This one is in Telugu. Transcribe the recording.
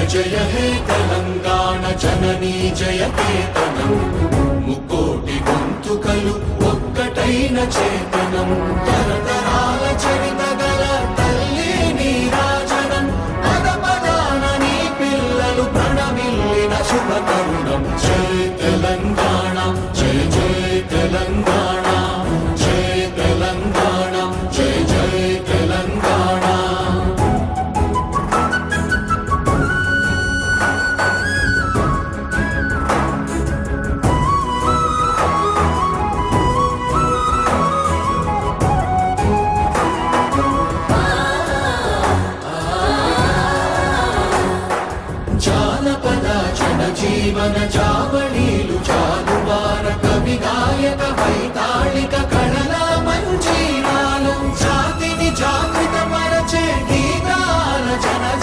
జయ హే తెలంగాణ జననీ జయకేతనం ముకోటి గొంతుకలు ఒక్కటైన చేతనం తరతరాల చరిత గల తల్లి నీరాజనం పద పదాన నీ పిల్లలు ప్రణమిల్లిన శుభ తరుణం జయ తెలంగాణ జయ జయ తెలంగాణ జయ తెలంగాణ జయ జయ తెలంగాణ జీవన